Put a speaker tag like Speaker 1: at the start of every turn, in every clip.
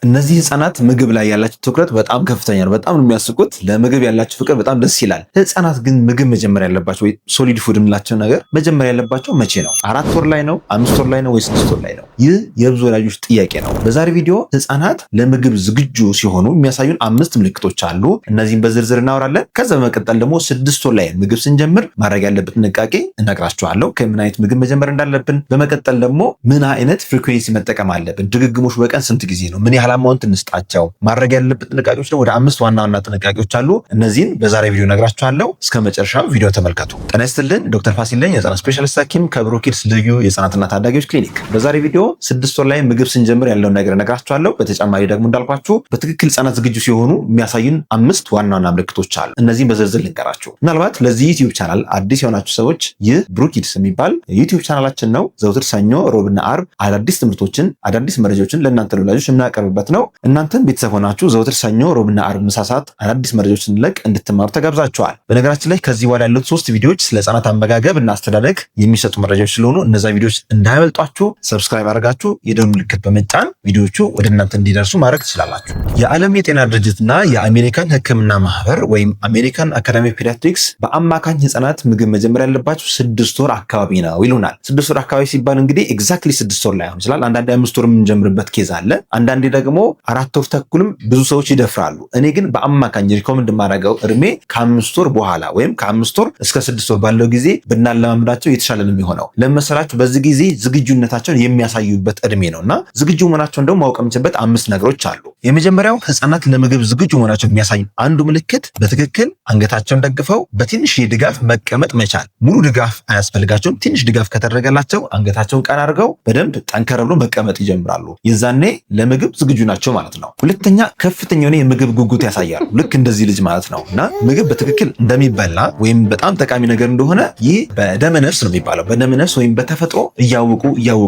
Speaker 1: እነዚህ ህፃናት ምግብ ላይ ያላቸው ትኩረት በጣም ከፍተኛ ነው። በጣም ነው የሚያስቁት። ለምግብ ያላቸው ፍቅር በጣም ደስ ይላል። ህፃናት ግን ምግብ መጀመር ያለባቸው ወይ ሶሊድ ፉድ የምንላቸው ነገር መጀመር ያለባቸው መቼ ነው? 4 ወር ላይ ነው? 5 ወር ላይ ነው? ወይ 6 ወር ላይ ነው? ይህ የብዙ ወላጆች ጥያቄ ነው። በዛሬ ቪዲዮ ህፃናት ለምግብ ዝግጁ ሲሆኑ የሚያሳዩን 5 ምልክቶች አሉ። እነዚህም በዝርዝር እናወራለን። ከዛ በመቀጠል ደግሞ 6 ወር ላይ ምግብ ስንጀምር ማድረግ ያለበት ጥንቃቄ እነግራችኋለሁ። ከምን አይነት ምግብ መጀመር እንዳለብን፣ በመቀጠል ደግሞ ምን አይነት ፍሪኩዌንሲ መጠቀም አለብን፣ ድግግሞሽ በቀን ስንት ጊዜ ነው፣ ምን ያህል አማውንት እንስጣቸው፣ ማድረግ ያለበት ጥንቃቄዎች ደግሞ ወደ 5 ዋና ዋና ጥንቃቄዎች አሉ። እነዚህን በዛሬ ቪዲዮ እነግራችኋለሁ። እስከ መጨረሻው ቪዲዮ ተመልከቱ። ጤና ይስጥልን፣ ዶክተር ፋሲል ነኝ፣ የህፃናት ስፔሻሊስት ሐኪም ከብሩክ ኪድስ ልዩ የህፃናትና ታዳጊዎች ክሊኒክ። በዛሬ ቪዲዮ 6 ወር ላይ ምግብ ስንጀምር ያለውን ነገር እነግራችኋለሁ። በተጨማሪ ደግሞ እንዳልኳችሁ በትክክል ህፃናት ዝግጁ ሲሆኑ የሚያሳዩን 5 ዋና ዋና ምልክቶች አሉ። እነዚህን በዝርዝር ልንገራችሁ። ምናልባት ለዚህ ዩቲዩብ ቻናል አዲስ የሆናችሁ ሰዎች ይህ ብሩክ ኪድስ የሚባል ዩቲዩብ ቻናላችን ነው። ዘውትር ሰኞ፣ ሮብና አርብ አዳዲስ ትምህርቶችን አዳዲስ መረጃዎችን ለእናንተ ለወላጆች የምናቀርብበት ነው። እናንተም ቤተሰብ ሆናችሁ ዘውትር ሰኞ፣ ሮብና አርብ ምሳ ሰዓት አዳዲስ መረጃዎችን እንለቅ እንድትማሩ ተጋብዛችኋል። በነገራችን ላይ ከዚህ በኋላ ያሉት 3 ቪዲዮዎች ስለ ህፃናት አመጋገብ እና አስተዳደግ የሚሰጡ መረጃዎች ስለሆኑ እነዛ ቪዲዮዎች እንዳያመልጧችሁ ሰብስክራይብ አድርጋችሁ የደወል ምልክት በመጫን ቪዲዮዎቹ ወደ እናንተ እንዲደርሱ ማድረግ ትችላላችሁ። የዓለም የጤና ድርጅትና የአሜሪካን ሕክምና ማህበር ወይም አሜሪካን አካዳሚ ኦፍ ፔዲያትሪክስ በአማካኝ ህፃናት ምግብ መጀመር ያለባቸው 6 ወር አካባቢ ነው ይሉናል። 6 ወር አካባቢ ሲባል እንግዲህ ኤግዛክትሊ 6 ወር ላይ ሆን ይችላል። አንዳንዴ 5 ወር የምንጀምርበት ኬዝ አለ። አንዳንዴ ደግሞ 4 ወር ተኩልም ብዙ ሰዎች ይደፍራሉ። እኔ ግን በአማካኝ ሪኮመንድ የማደርገው እድሜ ከ5 ወር በኋላ ወይም ከ5 ወር እስከ 6 ወር ባለው ጊዜ ብናለማምዳቸው የተሻለ ነው የሚሆነው። ለመሰላችሁ በዚህ ጊዜ ዝግጁነታቸውን የሚያሳዩበት እድሜ ነውና ዝግጁ መሆናቸውን ደግሞ ማወቅ የምንችልበት 5 ነገሮች አሉ። የመጀመሪያው ህፃናት ለምግብ ዝግጁ መሆናቸውን የሚያሳዩ አንዱ ምልክት በትክክል አንገታቸውን ደግፈው በትንሽ ድጋፍ መቀመጥ መቻል። ሙሉ ድጋፍ አያስፈልጋቸውም። ትንሽ ድጋፍ ከተደረገላቸው አንገታቸውን ቀና አድርገው በደንብ ጠንከር ብሎ መቀመጥ ይጀምራሉ። የዛኔ ለምግብ ዝግጁ ናቸው ማለት ነው። ሁለተኛ ከፍተኛ የሆነ የምግብ ጉጉት ያሳያሉ። ልክ እንደዚህ ልጅ ማለት ነው እና ምግብ በትክክል እንደሚበላ ወይም በጣም ጠቃሚ ነገር እንደሆነ ይህ በደመ ነፍስ ነው የሚባለው። በደመ ነፍስ ወይም በተፈጥሮ እያወቁ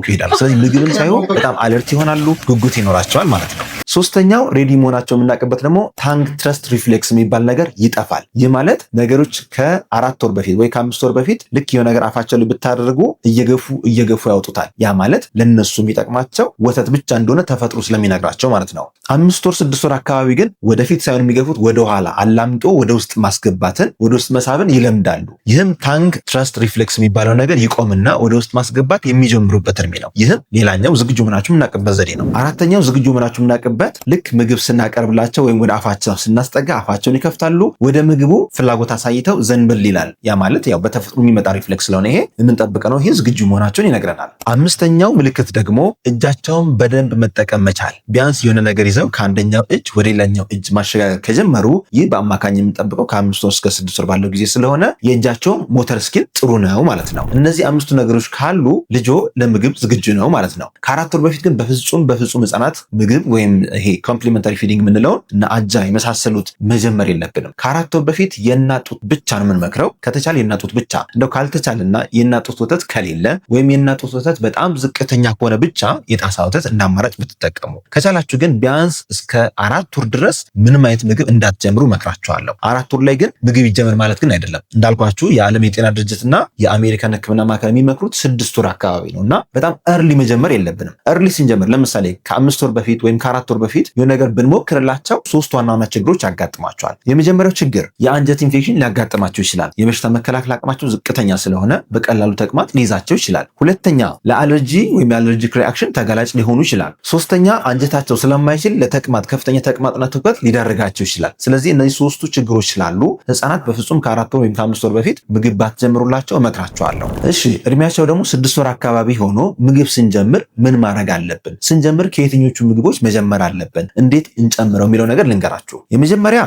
Speaker 1: ይሄዳሉ። ስለዚህ ምግብን ሳይሆን በጣም አለርት ይሆናሉ፣ ጉጉት ይኖራቸዋል ማለት ነው። ሶስተኛው ሬዲ መሆናቸው የምናውቅበት ደግሞ ታንግ ትረስት ሪፍሌክስ የሚባል ነገር ይጠፋል። ይህ ማለት ነገሮች ከ4 ወር በፊት ወይ ከ5 ወር በፊት ልክ የሆነ ነገር አፋቸው ላይ ብታደርጉ እየገፉ ያወጡታል። ያ ማለት ለነሱ የሚጠቅማቸው ወተት ብቻ እንደሆነ ተፈጥሮ ስለሚነግራቸው ማለት ነው። 5 ወር 6 ወር አካባቢ ግን ወደፊት ሳይሆን የሚገፉት ወደኋላ አላምጦ ወደ ውስጥ ማስገባትን ወደ ውስጥ መሳብን ይለምዳሉ። ይህም ታንግ ትረስት ሪፍሌክስ የሚባለው ነገር ይቆምና ወደ ውስጥ ማስገባት የሚጀምሩበት እድሜ ነው። ይህም ሌላኛው ዝግጁ መሆናቸው የምናውቅበት ዘዴ ነው። አራተኛው ዝግጁ መሆናቸው የምናውቅበት ልክ ምግብ ስናቀርብላቸው ወይም ወደ አፋቸው ስናስጠጋ አፋቸውን ይከፍታሉ። ወደ ምግቡ ፍላጎት አሳይተው ዘንበል ይላል። ያ ማለት ያው በተፈጥሮ የሚመጣ ሪፍሌክስ ስለሆነ ይሄ የምንጠብቀው ነው። ይሄ ዝግጁ መሆናቸውን ይነግረናል። አምስተኛው ምልክት ደግሞ እጃቸውን በደንብ መጠቀም መቻል። ቢያንስ የሆነ ነገር ይዘው ከአንደኛው እጅ ወደ ሌላኛው እጅ ማሸጋገር ከጀመሩ ይህ በአማካኝ የምንጠብቀው ከ5 ወር እስከ 6 ወር ባለው ጊዜ ስለሆነ የእጃቸው ሞተር ስኪል ጥሩ ነው ማለት ነው። እነዚህ 5ቱ ነገሮች ካሉ ልጆ ለምግብ ዝግጁ ነው ማለት ነው። ከ4 ወር በፊት ግን በፍጹም ህፃናት ምግብ ወይም ይሄ ኮምፕሊመንታሪ ፊዲንግ የምንለውን እና አጃ የመሳሰሉት መጀመር የለብንም። ከ4 ወር በፊት የእናት ጡት ብቻ ነው የምንመክረው። ከተቻለ የእናት ጡት ብቻ፣ እንደው ካልተቻለና የእናት ጡት ወተት ከሌለ ወይም የእናት ጡት ወተት በጣም ዝቅተኛ ከሆነ ብቻ የጣሳ ወተት እንደ አማራጭ ብትጠቀሙ። ከቻላችሁ ግን ቢያንስ እስከ 4 ወር ድረስ ምንም አይነት ምግብ እንዳትጀምሩ መክራችኋለሁ። 4 ወር ላይ ግን ምግብ ይጀምር ማለት ግን አይደለም። እንዳልኳችሁ የዓለም የጤና ድርጅትና የአሜሪካን ሕክምና ማዕከል የሚመክሩት 6 ወር አካባቢ ነው እና በጣም እርሊ መጀመር የለብንም። እርሊ ስንጀምር ለምሳሌ ከ5 ወር በፊት ወይም ከ4 ወር በፊት የሆነ ነገር ብንሞክርላቸው 3 ዋና ዋና ችግሮች ያጋጥማቸዋል። የመጀመሪያው ችግር የአንጀት ኢንፌክሽን ሊያጋጥማቸው ይችላል። የበሽታ መከላከል አቅማቸው ዝቅተኛ ስለሆነ በቀላሉ ተቅማጥ ሊይዛቸው ይችላል። ሁለተኛ ለአለርጂ ወይም የአለርጂክ ሪአክሽን ተጋላጭ ሊሆኑ ይችላል። ሶስተኛ አንጀታቸው ስለማይችል ለተቅማጥ ከፍተኛ ተቅማጥና ትውከት ሊዳርጋቸው ይችላል። ስለዚህ እነዚህ 3ቱ ችግሮች ስላሉ ህፃናት በፍጹም ከ4 ወር ወይም ከ5 ወር በፊት ምግብ ባትጀምሩላቸው እመክራቸዋለሁ። እሺ እድሜያቸው ደግሞ 6 ወር አካባቢ ሆኖ ምግብ ስንጀምር ምን ማድረግ አለብን? ስንጀምር ከየትኞቹ ምግቦች መጀመር አለብን? እንዴት እንጨምረው የሚለው ነገር ልንገራችሁ። መጀመሪያ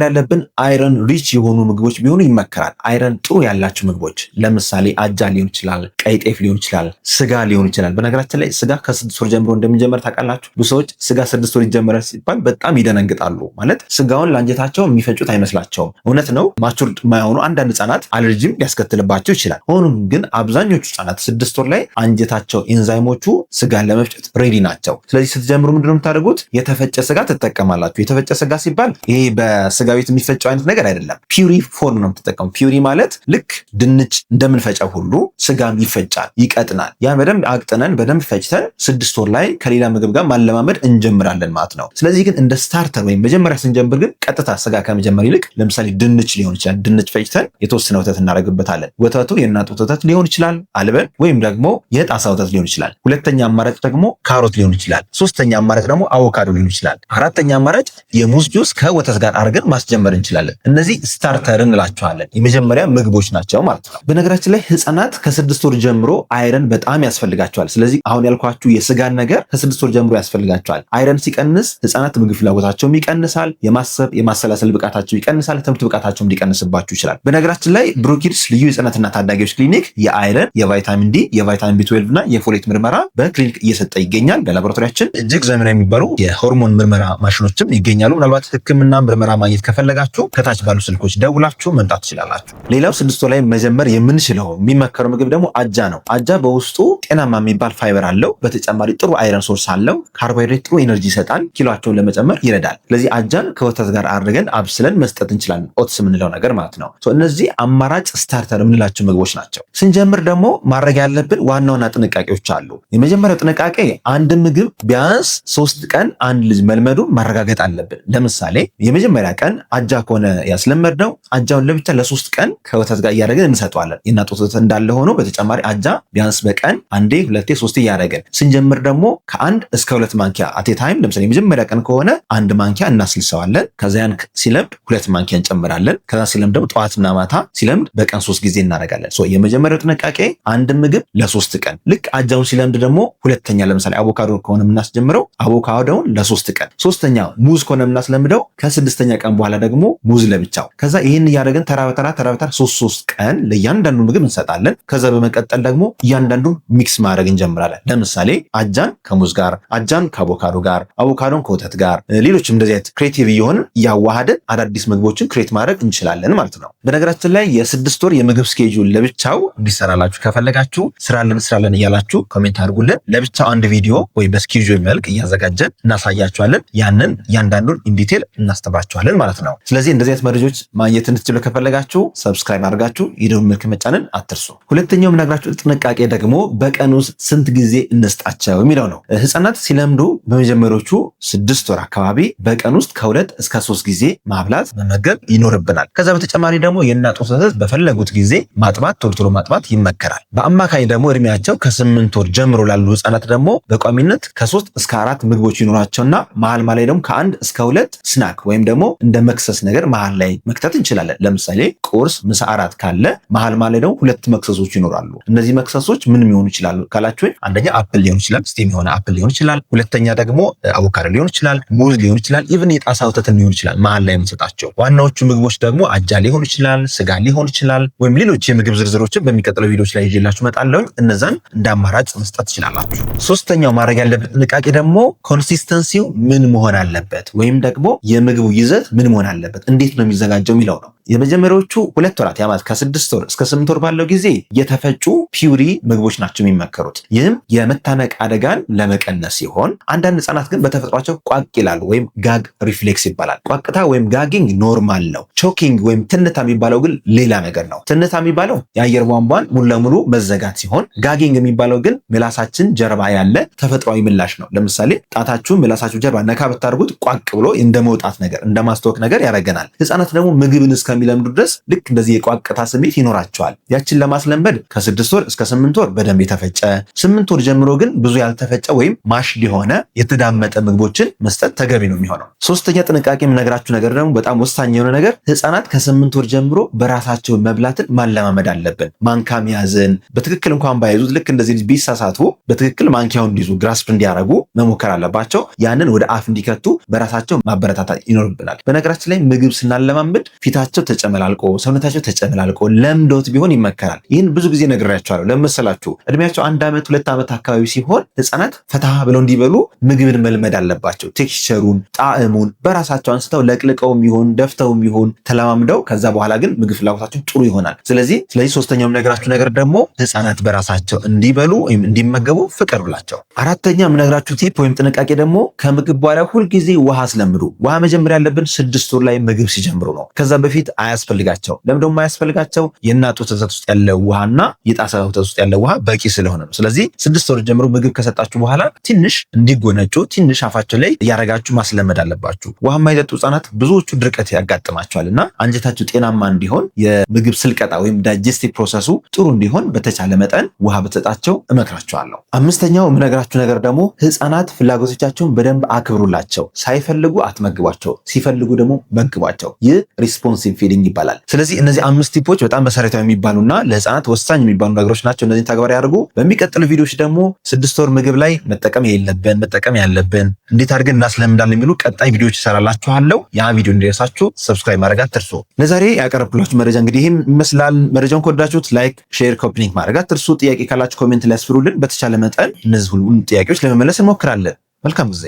Speaker 1: ያለብን አይረን ሪች የሆኑ ምግቦች ቢሆኑ ይመከራል። አይረን ጥሩ ያላቸው ምግቦች ለምሳሌ አጃ ሊሆን ይችላል፣ ቀይ ጤፍ ሊሆን ይችላል፣ ስጋ ሊሆን ይችላል። በነገራችን ላይ ስጋ ከ6 ወር ጀምሮ እንደሚጀመር ታውቃላችሁ። ብዙ ሰዎች ስጋ 6 ወር ይጀምራል ሲባል በጣም ይደነግጣሉ። ማለት ስጋውን ለአንጀታቸው የሚፈጩት አይመስላቸውም። እውነት ነው። ማቹርድ የማይሆኑ አንዳንድ ህጻናት አለርጂም ሊያስከትልባቸው ይችላል። ሆኖም ግን አብዛኞቹ ህጻናት 6 ወር ላይ አንጀታቸው ኤንዛይሞቹ ስጋን ለመፍጨት ሬዲ ናቸው። ስለዚህ ስትጀምሩ ምንድነው የምታደርጉት? የተፈጨ ስጋ ትጠቀማላችሁ። የተፈጨ ስጋ ሲባል ይሄ በስጋ ቤት የሚፈጨው አይነት ነገር አይደለም። ፒውሪ ፎርም ነው የምትጠቀሙ። ፒውሪ ማለት ልክ ድንች እንደምንፈጨው ሁሉ ስጋም ይፈጫል፣ ይቀጥናል። ያን በደንብ አቅጥነን በደንብ ፈጭተን 6 ወር ላይ ከሌላ ምግብ ጋር ማለማመድ እንጀምራለን ማለት ነው። ስለዚህ ግን እንደ ስታርተር ወይም መጀመሪያ ስንጀምር ግን ቀጥታ ስጋ ከመጀመር ይልቅ ለምሳሌ ድንች ሊሆን ይችላል። ድንች ፈጭተን የተወሰነ ወተት እናደርግበታለን። ወተቱ የእናት ወተት ሊሆን ይችላል፣ አልበን ወይም ደግሞ የጣሳ ወተት ሊሆን ይችላል። ሁለተኛ አማራጭ ደግሞ ካሮት ሊሆን ይችላል። ሶስተኛ አማራጭ ደግሞ አቮካዶ ሊሆን ይችላል። አራተኛ አማራጭ የሙዝ ጁስ ከወተት ጋር አድርገን ማስጀመር እንችላለን። እነዚህ ስታርተር እንላቸዋለን። የመጀመሪያ ምግቦች ናቸው ማለት ነው። በነገራችን ላይ ህፃናት ከ6 ወር ጀምሮ አይረን በጣም ያስፈልጋቸዋል። ስለዚህ አሁን ያልኳችሁ የስጋን ነገር ከ6 ወር ጀምሮ ያስፈልጋቸዋል። አይረን ሲቀንስ ህፃናት ምግብ ፍላጎታቸውም ይቀንሳል፣ የማሰብ የማሰላሰል ብቃታቸው ይቀንሳል፣ ትምህርት ብቃታቸውም ሊቀንስባችሁ ይችላል። በነገራችን ላይ ብሩኪድስ ልዩ የህፃናትና ታዳጊዎች ክሊኒክ የአይረን፣ የቫይታሚን ዲ፣ የቫይታሚን ቢ12 እና የፎሌት ምርመራ በክሊኒክ እየሰጠ ይገኛል። በላቦራቶሪያችን እጅግ ዘመናዊ የሚባሉ የሆርሞን ምርመራ ማሽኖችም ይገኛሉ። ምናልባት ህክምና ምርመራ ማግኘት ከፈለጋችሁ ከታች ባሉ ስልኮች ደውላችሁ መምጣት ትችላላችሁ። ሌላው 6 ወር ላይ መጀመር የምንችለው የሚመከረው ምግብ ደግሞ አጃ ነው። አጃ በውስጡ ጤናማ የሚባል ፋይበር አለው። በተጨማሪ ጥሩ አይረን ሶርስ አለው። ካርቦሃይድሬት ጥሩ ኤነርጂ ይሰጣል። ኪሎአቸውን ለመጨመር ይረዳል። ስለዚህ አጃን ከወተት ጋር አድርገን አብስለን መስጠት እንችላለን። ኦትስ የምንለው ነገር ማለት ነው። እነዚህ አማራጭ ስታርተር የምንላቸው ምግቦች ናቸው። ስንጀምር ደግሞ ማድረግ ያለብን ዋና ዋና ጥንቃቄዎች አሉ። የመጀመሪያው ጥንቃቄ አንድ ምግብ ቢያንስ 3 ቀን አንድ ልጅ መልመዱ ማረጋገጥ አለብን። ለምሳሌ የመጀመሪያ ቀን አጃ ከሆነ ያስለመድነው አጃውን ለብቻ ለ3 ቀን ከወተት ጋር እያደረግን እንሰጠዋለን። የእናት ወተት እንዳለ ሆኖ በተጨማሪ አጃ ቢያንስ በቀን 1፣ 2፣ 3 እያደረግን ስንጀምር ደግሞ ከ1 እስከ 2 ማንኪያ አቴ ታይም። ለምሳሌ የመጀመሪያ ቀን ከሆነ 1 ማንኪያ እናስልሰዋለን። ከዚያን ሲለምድ 2 ማንኪያ እንጨምራለን። ከዛ ሲለምድ ደግሞ ጠዋትና ማታ ሲለምድ በቀን 3 ጊዜ እናደርጋለን። የመጀመሪያው ጥንቃቄ አንድ ምግብ ለ3 ቀን። ልክ አጃውን ሲለምድ ደግሞ ሁለተኛ ለምሳሌ አቮካዶ ከሆነ የምናስጀምረው አቮካዶውን ለ3 ቀን። ሶስተኛ ሙዝ ከሆነ የምናስለምደው ከ6ኛ ቀን በኋላ ደግሞ ሙዝ ለብቻው። ከዛ ይህን እያደረግን ተራ በተራ 3 ቀን ለእያንዳንዱ ምግብ እንሰጣለን። ከዛ በመቀጠል ደግሞ እያንዳንዱ ሚክስ ማድረግ እንጀምራለን። ለምሳሌ አጃን ከሙዝ ጋር፣ አጃን ከአቮካዶ ጋር፣ አቮካዶን ከወተት ጋር፣ ሌሎችም እንደዚህ አይነት ክሬቲቭ እየሆንን እያዋሃድን አዳዲስ ምግቦችን ክሬት ማድረግ እንችላለን ማለት ነው። በነገራችን ላይ የ6 ወር የምግብ ስኬጁል ለብቻው እንዲሰራላችሁ ከፈለጋችሁ ስራለን እያላችሁ ኮሜንት አድርጉልን። ለብቻው አንድ ቪዲዮ ወይ በስኬጁል መልክ እያዘጋጀን እናሳያችኋለን። ያንን እያንዳንዱን ኢንዲቴል እናስተምራችኋለን ማለት ነው። ስለዚህ እንደዚህ አይነት መረጃዎች ማግኘት እንድትችሉ ከፈለጋችሁ ሰብስክራይብ አድርጋችሁ የደወል ምልክት መጫንን አትርሱ። ሁለተኛው የምነግራችሁ ጥንቃቄ ደግሞ በቀን ውስጥ ስንት ጊዜ እንስጣቸው የሚለው ነው። ህፃናት ሲለምዱ በመጀመሪያዎቹ 6 ወር አካባቢ በቀን ውስጥ ከ2 እስከ 3 ጊዜ ማብላት መመገብ ይኖርብናል። ከዛ በተጨማሪ ደግሞ የእናት ወተት በፈለጉት ጊዜ ማጥባት ቶሎ ማጥባት ይመከራል። በአማካኝ ደግሞ እድሜያቸው ከ8 ወር ጀምሮ ላሉ ህፃናት ደግሞ በቋሚነት ከ3 እስከ 4 ምግቦች ይኖራቸውና መሀል ላይ ደግሞ ከ1 እስከ 2 ስናክ ወይም ደግሞ እንደ መክሰስ ነገር መሀል ላይ መክተት እንችላለን። ለምሳሌ ቁርስ፣ ምሳ፣ እራት ካለ መሀል ላይ ደግሞ 2 መክሰሶች ይኖራሉ። እነዚህ መክሰሶች ምን ሊሆኑ ይችላሉ ካላችሁ አንደኛ አፕል ሊሆን ይችላል፣ ስቲም የሆነ አፕል ሊሆን ይችላል። ሁለተኛ ደግሞ አቮካዶ ሊሆን ይችላል፣ ሙዝ ሊሆን ይችላል፣ ኢቭን የጣሳ ወተት ሊሆን ይችላል መሀል ላይ የምንሰጣቸው። ዋናዎቹ ምግቦች ደግሞ አጃ ሊሆን ይችላል፣ ስጋ ሊሆን ይችላል፣ ወይም ሌሎች የምግብ ዝርዝሮችን በሚቀጥለው ቪዲዮዎች ላይ ይዤላችሁ እመጣለሁ። እነዛን እንደ አማራጭ መስጠት ትችላላችሁ። ሶስተኛው ማድረግ ያለበት ጥንቃቄ ደግሞ ኮንሲስተንሲው ምን መሆን አለበት ወይም ደግሞ የምግቡ ይዘት ምን መሆን አለበት፣ እንዴት ነው የሚዘጋጀው የሚለው ነው። የመጀመሪያዎቹ 2 ወራት ያማት ከ6 ወር እስከ 8 ወር ባለው ጊዜ የተፈጩ ፒውሪ ምግቦች ናቸው የሚመከሩት። ይህም የመታነቅ አደጋን ለመቀነስ ሲሆን አንዳንድ ህጻናት ግን በተፈጥሯቸው ቋቅ ይላሉ ወይም ጋግ ሪፍሌክስ ይባላል። ቋቅታ ወይም ጋጊንግ ኖርማል ነው። ቾኪንግ ወይም ትንታ የሚባለው ግን ሌላ ነገር ነው። ትንታ የሚባለው የአየር ቧንቧን ሙሉ ለሙሉ መዘጋት ሲሆን ጋጊንግ የሚባለው ግን ምላሳችን ጀርባ ያለ ተፈጥሯዊ ምላሽ ነው። ለምሳሌ ጣታችሁን ምላሳችሁ ጀርባ ነካ ብታደርጉት ቋቅ ብሎ እንደ መውጣት ነገር እንደ ማስታወክ ነገር ያደርገናል። ህጻናት ደግሞ ምግብን እስከሚለምዱ ድረስ ልክ እንደዚህ የቋቅታ ስሜት ይኖራቸዋል። ያችን ለማስለመድ ከ6 ወር እስከ 8 ወር በደንብ የተፈጨ፣ 8 ወር ጀምሮ ግን ብዙ ያልተፈጨ ወይም ማሽድ የሆነ የተዳመጠ ምግቦችን መስጠት ተገቢ ነው የሚሆነው። ሶስተኛ ጥንቃቄ የምነግራችሁ ነገር ደግሞ በጣም ወሳኝ የሆነ ነገር ህፃናት ከ8 ወር ጀምሮ በራሳቸው መብላትን ማለማመድ አለብን። ማንካ መያዝን በትክክል እንኳን ባይዙት ልክ እንደዚህ ልጅ ቢሳሳቱ በትክክል ማንኪያውን እንዲይዙ ግራስፕ እንዲያደርጉ መሞከር አለባቸው። ያንን ወደ አፍ እንዲከቱ በራሳቸው ማበረታታት ይኖርብናል። በነገራችን ላይ ምግብ ስናለማመድ ፊታቸው ተጨመላልቆ ሰውነታቸው ተጨመላልቆ ለምዶት ቢሆን ይመከራል። ይህን ብዙ ጊዜ ነግሬያቸዋለሁ። ለመሰላችሁ እድሜያቸው 1 ዓመት 2 ዓመት አካባቢ ሲሆን ህፃናት ፈታ ብለው እንዲበሉ ምግብን መልመድ አለባቸው። ቴክስቸሩን ጣዕሙን በራሳቸው አንስተው ለቅልቀውም ይሁን ደፍተውም ይሁን ተለማምደው ከዛ በኋላ ግን ምግብ ፍላጎታቸው ጥሩ ይሆናል። ስለዚህ ሶስተኛው የምነግራችሁ ነገር ደግሞ ህፃናት በራሳቸው እንዲበሉ ወይም እንዲመገቡ ፍቀዱላቸው። አራተኛ የምነግራችሁ ቲፕ ወይም ጥንቃቄ ደግሞ ከምግብ በኋላ ሁልጊዜ ውሃ አስለምዱ። ውሃ መጀመር ያለብን 6 ወር ላይ ምግብ ሲጀምሩ ነው። ከዛ በፊት አያስፈልጋቸው። ለምን ደግሞ አያስፈልጋቸው? የእናት ወተት ውስጥ ያለ ውሃና የጣሳ ወተት ውስጥ ያለ ውሃ በቂ ስለሆነ ነው። ስለዚህ 6 ወር ጀምሮ ምግብ ከሰጣችሁ በኋላ ትንሽ እንዲጎነጩ ትንሽ አፋቸው ላይ እያረጋችሁ ማስለመድ አለባችሁ። ውሃ የማይጠጡ ህጻናት ብዙዎቹ ድርቀት ያጋጥማቸዋልና አንጀታችሁ ጤናማ እንዲሆን የምግብ ስልቀጣ ወይም ዳይጀስቲቭ ፕሮሰሱ ጥሩ እንዲሆን በተቻለ መጠን ውሃ ብትሰጣቸው እመክራቸዋለሁ። አምስተኛው የምነግራችሁ ነገር ደግሞ ህጻናት ፍላጎቶቻቸውን በደንብ አክብሩላቸው። ሳይፈልጉ አትመግቧቸው፣ ሲፈልጉ ደግሞ መግቧቸው። ይህ ሪስፖንሲቭ ፊዲንግ ይባላል። ስለዚህ እነዚህ 5 ቲፖች በጣም መሰረታዊ የሚባሉና ለህጻናት ወሳኝ የሚባሉ ነገሮች ናቸው። እነዚህን ተግባራዊ ያድርጉ። በሚቀጥሉ ቪዲዮዎች ደግሞ 6 ወር ምግብ ላይ መጠቀም የሌለብን መጠቀም ያለብን እንዴት አድርገን እናስለምዳለን የሚሉ ቀጣይ ቪዲዮዎች ይሰራላችኋለሁ። ያ ቪዲዮ እንዲደርሳችሁ ሰብስክራይብ ማድረግ አትርሱ። ለዛሬ ያቀረብኩላችሁ መረጃ እንግዲህ ይህም ይመስላል። መረጃውን ከወዳችሁት ላይክ፣ ሼር፣ ኮፒ ሊንክ ማድረግ አትርሱ። ጥያቄ ካላችሁ ኮሜንት ላይ አስፍሩልን። በተቻለ መጠን እነዚህ ሁሉ ጥያቄዎች ለመመለስ እንሞክራለን። መልካም ጊዜ